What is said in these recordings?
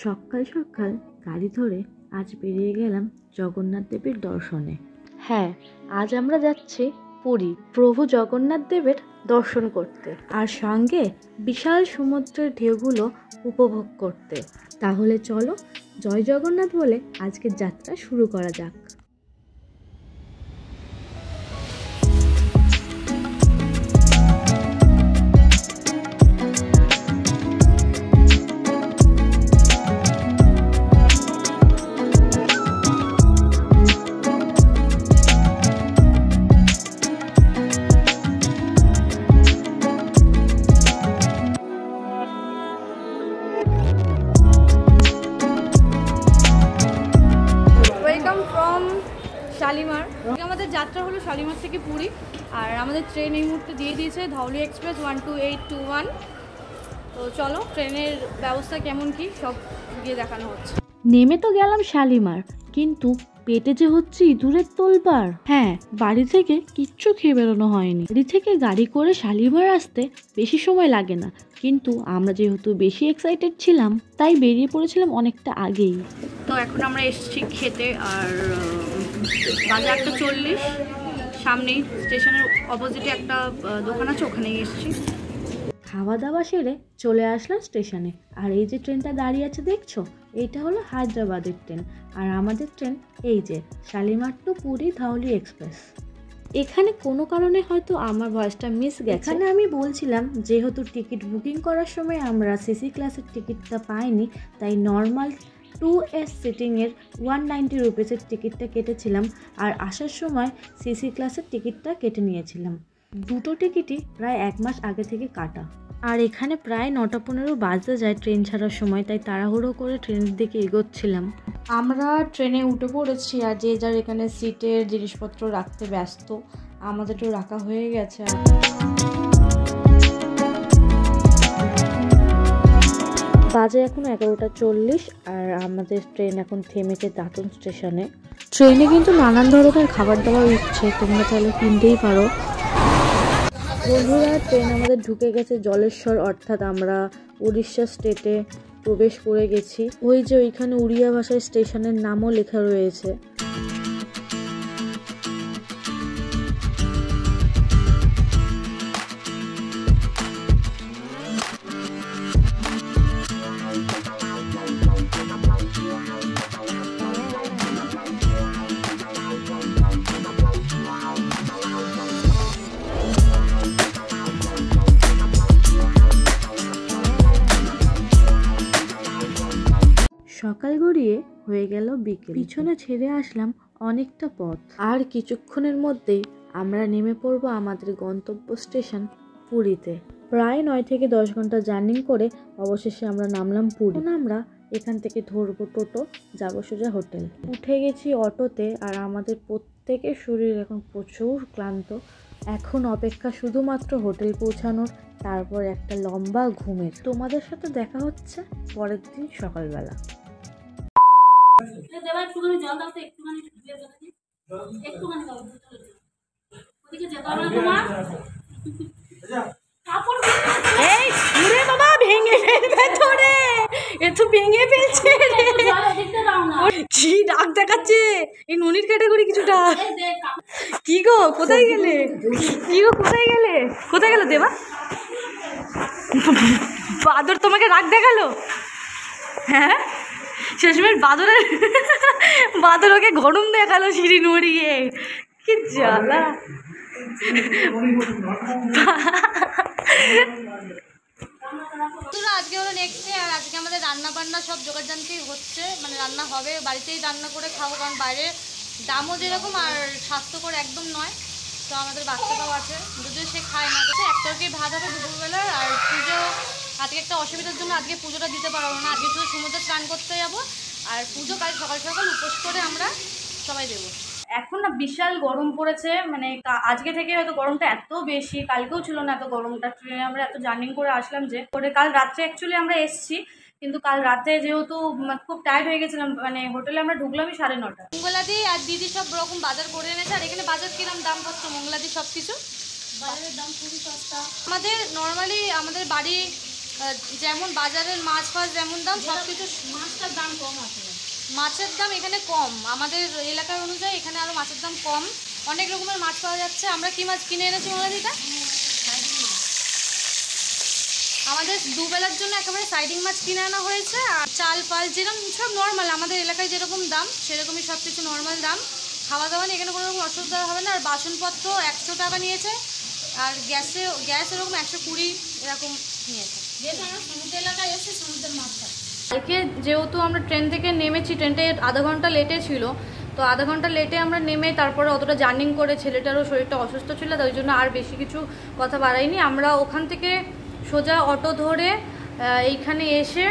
সকাল সকাল গাড়ি ধরে আজ বেরিয়ে গেলাম জগন্নাথ দেবের দর্শনে। হ্যাঁ, আজ আমরা যাচ্ছি পুরী প্রভু জগন্নাথ দেবের দর্শন করতে, আর সঙ্গে বিশাল সমুদ্রের ঢেউগুলো উপভোগ করতে। তাহলে চলো জয় জগন্নাথ বলে আজকের যাত্রা শুরু করা যাক। শালিমার আমাদের যাত্রা হলো শালিমার থেকে পুরী, আর আমাদের ট্রেন এই মুহূর্তে দিয়ে দিয়েছে ধউলি এক্সপ্রেস 12821। তো চলো ট্রেনের ব্যবস্থা কেমন কি সব গিয়ে দেখানো হচ্ছে। নেমে তো গেলাম শালিমার, কিন্তু পেটে যে হচ্ছে ইঁদুরের তোলপাড়। হ্যাঁ, বাড়ি থেকে কিচ্ছু খেয়ে বেরোনো হয়নি। বাড়ি থেকে গাড়ি করে শালিমার আসতে বেশি সময় লাগে না, কিন্তু আমরা যেহেতু বেশি এক্সাইটেড ছিলাম তাই বেরিয়ে পড়েছিলাম অনেকটা আগেই। তো এখন আমরা এসেছি খেতে, আর বাজে 1:40। সামনেই স্টেশনের অপোজিটে একটা দোকান আছে, ওখানেই এসেছি। খাওয়া দাওয়া সেরে চলে আসলাম স্টেশনে। আর এই যে ট্রেনটা দাঁড়িয়ে আছে দেখছো, এইটা হলো হায়দ্রাবাদের ট্রেন, আর আমাদের ট্রেন এই যে শালিমার টু পুরী ধউলি এক্সপ্রেস। এখানে কোনো কারণে হয়তো আমার ভয়েসটা মিস গেছে। এখানে আমি বলছিলাম যেহেতু টিকিট বুকিং করার সময় আমরা সিসি ক্লাসের টিকিটটা পাইনি, তাই নর্মাল 2S সিটিংয়ের 190 রুপিসের টিকিটটা কেটেছিলাম, আর আসার সময় সিসি ক্লাসের টিকিটটা কেটে নিয়েছিলাম। দুটো টিকিটই প্রায় 1 মাস আগে থেকে কাটা। আর এখানে প্রায় 9:15 বাজতে যায় ট্রেন ছাড়ার সময়, তাই তাড়াহুড়ো করে ট্রেনের দিকে এগোচ্ছিলাম। আমরা ট্রেনে উঠে পড়েছি, আর যে যার এখানে সিটের জিনিসপত্র রাখতে ব্যস্ত। আমাদেরও রাখা হয়ে গেছে। বাজে এখন 11:40, আর আমাদের ট্রেন এখন থেমেছে দাঁতন স্টেশনে। ট্রেনে কিন্তু নানান ধরনের খাবার দাবার উঠছে, তোমরা চাইলে কিনতেই পারো। বন্ধুরা, ট্রেন আমাদের ঢুকে গেছে জলেশ্বর, অর্থাৎ আমরা উড়িষ্যা স্টেটে প্রবেশ করে গেছি। ওই যে ওইখানে উড়িয়া ভাষায় স্টেশনের নামও লেখা রয়েছে। সকাল গড়িয়ে হয়ে গেল বিকেল। পিছনে ছেড়ে আসলাম অনেকটা পথ, আর কিছুক্ষণের মধ্যেই আমরা নেমে পড়বো আমাদের গন্তব্য স্টেশন পুরীতে। প্রায় 9 থেকে 10 ঘন্টা জার্নি করে অবশেষে আমরা নামলাম পুরী। আমরা এখান থেকে ধরবো টোটো, যাবো সোজা হোটেল। উঠে গেছি অটোতে, আর আমাদের প্রত্যেকের শরীর এখন প্রচুর ক্লান্ত। এখন অপেক্ষা শুধুমাত্র হোটেল পৌঁছানোর, তারপর একটা লম্বা ঘুমের। তোমাদের সাথে দেখা হচ্ছে পরের দিন সকালবেলা। জল দাও তো একটুখানি, একটুখানি দাও। ওদিকে যেতে হবে না তোমার। এই ঘুরে বাবা, ভেঙে ফেলবে তোরে। এ তো ভেঙে ফেলছে। কি ডাক দেখাচ্ছে এই ননির ক্যাটাগরি কিছুটা। কি গো কোথায় গেলে? কি গো কোথায় গেলে? কোথায় গেল দেবা? বাদর তোমাকে রাগ দেখালো? হ্যাঁ, শেষমেশ বাদর ওকে গরম দেখালো সিঁড়ি নড়িয়ে। কি জ্বালা। আজকে হলো নেক্সট ডে, আর আজকে আমাদের রান্না বান্না সব জোগাড়জান্তি হচ্ছে, মানে রান্না হবে, বাড়িতেই রান্না করে খাবো, কারণ বাইরে দামও যেরকম আর স্বাস্থ্যকর একদম নয়। তো আমাদের বাচ্চাটাও আছে, যদিও সে খায় না। তো এক তরকারি ভাত হবে দুপুরবেলার। আর পুজো আজকে একটা অসুবিধার জন্য আজকে পুজোটা দিতে পারবো না। আজকে শুধু সমুদ্রে স্নান করতে যাবো, আর পুজো কাল সকাল সকাল উপোস করে আমরা সবাই দেবো। এখন না বিশাল গরম পড়েছে, মানে আজকে থেকে হয়তো গরমটা এত বেশি, কালকেও ছিল না এত গরমটা। ট্রেনে আমরা এত জার্নি করে আসলাম যে কাল রাত্রে অ্যাকচুয়ালি আমরা এসেছি, কিন্তু কাল রাতে যেহেতু খুব টায়ার্ড হয়ে গেছিলাম, মানে হোটেলে আমরা ঢুকলামই 9:30। মঙ্গলাদি আর দিদি সব রকম বাজার করে এনেছে। আর এখানে বাজার কিরম দাম পড়ছে মঙ্গলাদি? সব কিছু বাজারের দাম খুবই সস্তা। আমাদের নর্মালি আমাদের বাড়ি যেমন বাজারের মাছ ফাছ যেমন দাম সব কিছু মাছটার দাম কম আছে, মাছের দাম এখানে কম, আমাদের এলাকার অনুযায়ী এখানে আরও মাছের দাম কম, অনেক রকমের মাছ পাওয়া যাচ্ছে। আমরা কি মাছ কিনে এনেছি মোলাদিটা? আমাদের দুবেলার জন্য একেবারে সাইডিং মাছ কিনে আনা হয়েছে। আর চাল ফাল যেরকম সব নর্মাল, আমাদের এলাকায় যেরকম দাম সেরকমই সব কিছু নর্মাল দাম। খাওয়া দাওয়া নিয়ে এখানে কোনো রকম অসুবিধা হবে না। আর বাসনপত্র 100 টাকা নিয়েছে, আর গ্যাস এরকম 120 এরকম নিয়েছে। যেহেতু আমরা সমুদ্র এলাকায় এসে সমুদ্রের মাছ খাই। কালকে যেহেতু আমরা ট্রেন থেকে নেমেছি, ট্রেনটা আধা ঘন্টা লেটে ছিল, তো আধা ঘন্টা লেটে আমরা নেমে তারপরে অতটা জার্নিং করে ছেলেটারও শরীরটা অসুস্থ ছিল, তাই জন্য আর বেশি কিছু কথা বাড়াইনি। আমরা ওখান থেকে সোজা অটো ধরে এইখানে এসে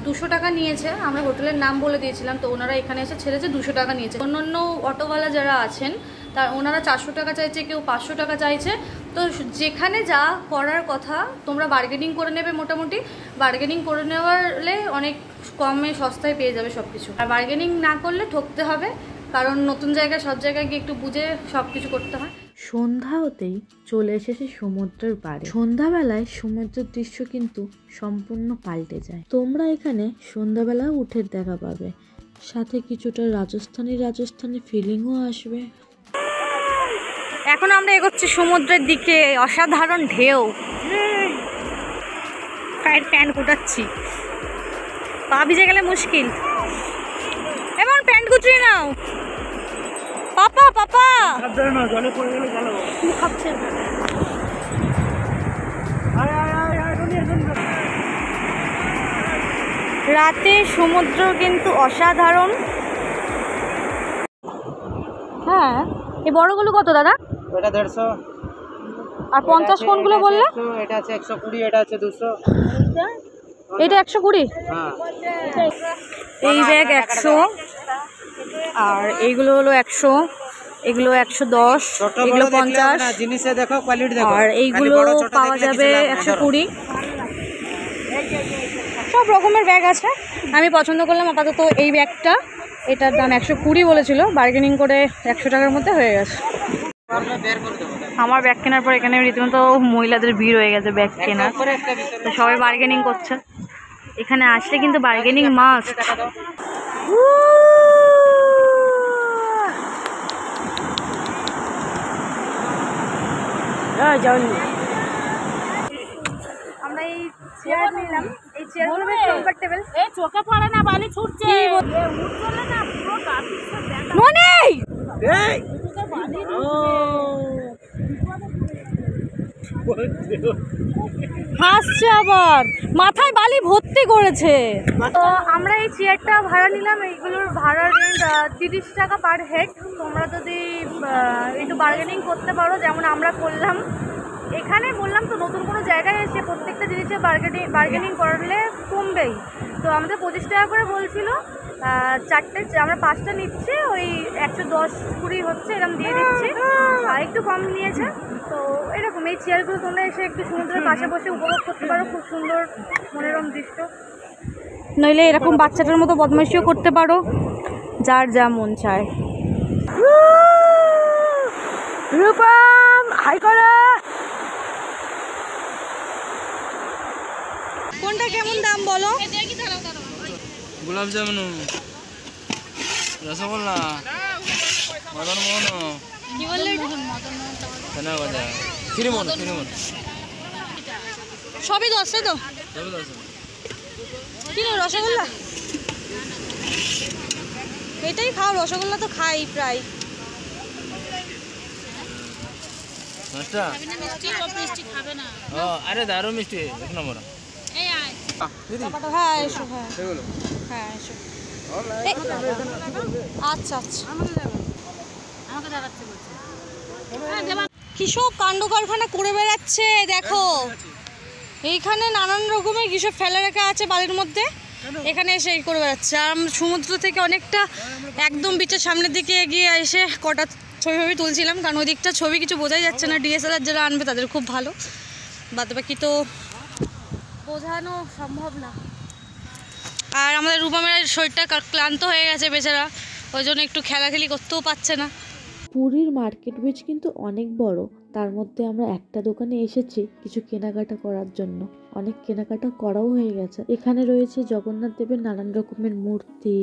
200 টাকা নিয়েছে। আমরা হোটেলের নাম বলে দিয়েছিলাম, তো ওনারা এখানে এসে ছেড়েছে 200 টাকা নিয়েছে। অন্য অটোওয়ালা যারা আছেন তার ওনারা 400 টাকা চাইছে, কেউ 500 টাকা চাইছে। তো যেখানে যা করার কথা তোমরা বার্গেনিং করে নেবে, মোটামুটি বার্গেনিং করে নেওয়ালে অনেক কমে সস্তায় পেয়ে যাবে সব কিছু। আর বার্গেনিং না করলে ঠকতে হবে, কারণ নতুন জায়গায় সব জায়গায় গিয়ে একটু বুঝে সব কিছু করতে হয়। সন্ধ্যা হতেই চলে এসেছে সমুদ্রের পাড়ে। সন্ধ্যাবেলায় সমুদ্রের দৃশ্য কিন্তু সম্পূর্ণ পাল্টে যায়। তোমরা এখানে সন্ধ্যাবেলায় উঠে দেখা পাবে, সাথে কিছুটা রাজস্থানি ফিলিংও আসবে। এখন আমরা এগোচ্ছি সমুদ্রের দিকে। অসাধারণ ঢেউ, পায়ের প্যান্ট কুটাচ্ছি, পা ভিজে গেলে মুশকিল। এমন প্যান্ট কুচিয়ে নাও পাপা। রাতে সমুদ্র কিন্তু অসাধারণ। হ্যাঁ, এই বড়গুলো কত দাদা? এটা 150। আর 50 কোনগুলো বললে? এটা আছে 120, এটা আছে 200। এটা 120। হ্যাঁ, এই ব্যাগ 100, আর এইগুলো হলো 100, এগুলো 110, এগুলো 50, জিনিসে দেখো, কোয়ালিটি দেখো। আর এইগুলো পাওয়া যাবে 120। সব রকমের ব্যাগ আছে। আমি পছন্দ করলাম আপাতত এই ব্যাগটা, এটার দাম 120 বলেছিল, বার্গেনিং করে 100 টাকার মধ্যে হয়ে গেছে। আমার ব্যাগ কেনার পর এখানে রীতিমতো মহিলাদের ভিড় হয়ে গেছে ব্যাগ কেনার, তো সবাই বার্গেনিং করছে। এখানে আসলে কিন্তু বার্গেনিং মাস্ট। আমরা এই চেয়ার নিলাম, এই চেয়ারগুলো বেশ কমফোর্টেবল। এই চোখে পড়ে না, বালি ছুটছে। কি উঠলে না পুরো মনে হাসছে, আবার মাথায় বালি ভর্তি করেছে। তো আমরা এই চেয়ারটা ভাড়া নিলাম, এইগুলোর ভাড়ার রেন্ট 30 টাকা পার হেড। তোমরা যদি একটু বার্গেনিং করতে পারো, যেমন আমরা করলাম। এখানে বললাম তো, নতুন কোনো জায়গায় এসে প্রত্যেকটা জিনিসে বার্গেনিং করলে কমবেই। তো আমাদের 25 টাকা করে বলছিল, আমরা 5টা নিচ্ছি, ওই 110-20 হচ্ছে, এরকম দিয়ে দিচ্ছি। একটু কম নিয়েছে। তো এরকম এই চেয়ারগুলো তোমরা এসে একটু সমুদ্রের পাশে বসে উপভোগ করতে পারো, খুব সুন্দর মনোরম দৃশ্য। নইলে এরকম বাচ্চাটার মতো বদমাইশিও করতে পারো, যার যা মন চায়। রূপম হাই করে। কোনটা কেমন দাম বলো? গোলাপ জামুন, রসগোল্লা, মদন মোহন, কি বললে? ছানা গজা, খিরিমন। সবই 10 তো? কি রসগোল্লা? এটাই খাও, রসগোল্লা তো খাই প্রায়। আরে দারুণ মিষ্টি, এক নম্বর। হ্যাঁ এসো, হ্যাঁ এসো। আচ্ছা, কিসব কাণ্ড কারখানা করে বেড়াচ্ছে দেখো। এইখানে নানান রকমের কিসব ফেলে রাখা আছে বালির মধ্যে, এখানে এসে এই করে বেড়াচ্ছে। আর সমুদ্র থেকে অনেকটা একদম বিচের সামনের দিকে এগিয়ে এসে কটা ছবি তুলছিলাম, কারণ ওই দিকটা ছবি কিছু বোঝাই যাচ্ছে না। ডিএসএলআর যারা আনবে তাদের খুব ভালো, বাকি তো বোঝানো সম্ভব না। আর আমাদের রূপমের শরীরটা ক্লান্ত হয়ে গেছে বেচারা, ওই জন্য একটু খেলাখেলি করতেও পারছে না। পুরীর মার্কেট বিচ কিন্তু অনেক বড়, তার মধ্যে আমরা একটা দোকানে এসেছি কিছু কেনাকাটা করার জন্য। অনেক কেনাকাটা করাও হয়ে গেছে। এখানে রয়েছে জগন্নাথ দেবের নানান রকমের মূর্তি,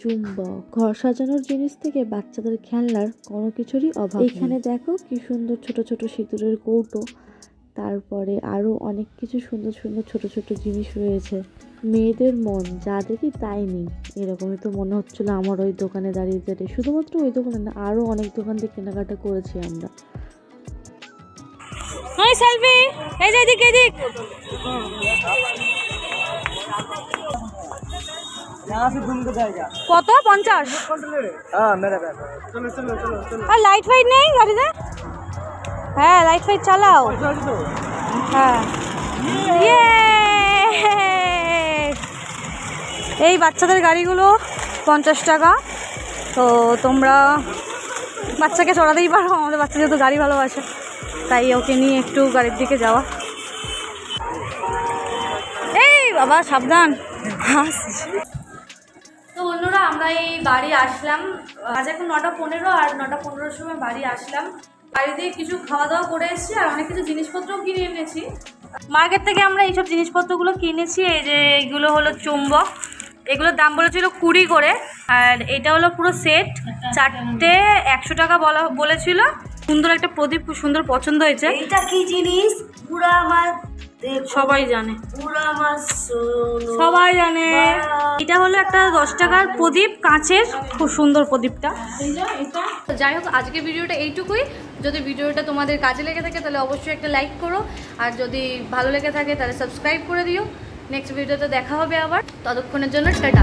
চুম্বক, ঘর সাজানোর জিনিস থেকে বাচ্চাদের খেলনার কোনো কিছুরই অভাব। এখানে দেখো কি সুন্দর ছোট ছোট সিঁদুরের কৌটো, তারপরে আরো অনেক কিছু সুন্দর সুন্দর ছোট ছোট জিনিস রয়েছে। মেয়েদের মন যা দেখি তাই নেই, এরকমই তো মনে হচ্ছিল আমার ওই দোকানে দাঁড়িয়ে দাঁড়িয়ে। শুধুমাত্র ওই দোকানে না, আরো অনেক দোকান থেকে কেনাকাটা করেছি আমরা। এই সেলফি, এই যে এদিক এদিক। কত? 50? আর লাইট ফাইট নেই গাড়িতে? হ্যাঁ লাইট ফাইট চালাও। হ্যাঁ এই বাচ্চাদের গাড়িগুলো 50 টাকা। তো তোমরা বাচ্চাকে চড়াতেই পারো, আমাদের বাচ্চা যেহেতু গাড়ি ভালোবাসে তাই ওকে নিয়ে একটু গাড়ির দিকে যাওয়া। এই বাবা সাবধান। তো বন্ধুরা আমরা এই বাড়ি আসলাম, আজ এখন 9:15, আর 9:15 সময় বাড়ি আসলাম। বাড়িতে কিছু খাওয়া দাওয়া করে এসেছি আর অনেক কিছু জিনিসপত্রও কিনে এনেছি। মার্কেট থেকে আমরা এইসব জিনিসপত্রগুলো কিনেছি। এই যে এইগুলো হলো চুম্বক, এগুলোর দাম বলেছিল 20 করে, আর এটা হলো পুরো সেট, 4টে 100 টাকা বলেছিল। সুন্দর একটা প্রদীপ, খুব সুন্দর পছন্দ হয়েছে। এটা কি জিনিস পুরা আমার সবাই জানে, পুরা আমার সবাই জানে। এটা হলো একটা 10 টাকার প্রদীপ, কাঁচের, খুব সুন্দর প্রদীপটা। যাই হোক আজকে ভিডিওটা এইটুকুই। যদি ভিডিওটা তোমাদের কাজে লেগে থাকে তাহলে অবশ্যই একটা লাইক করো, আর যদি ভালো লেগে থাকে তাহলে সাবস্ক্রাইব করে দিও। নেক্সট ভিডিওতে দেখা হবে আবার, ততক্ষণের জন্য টাটা।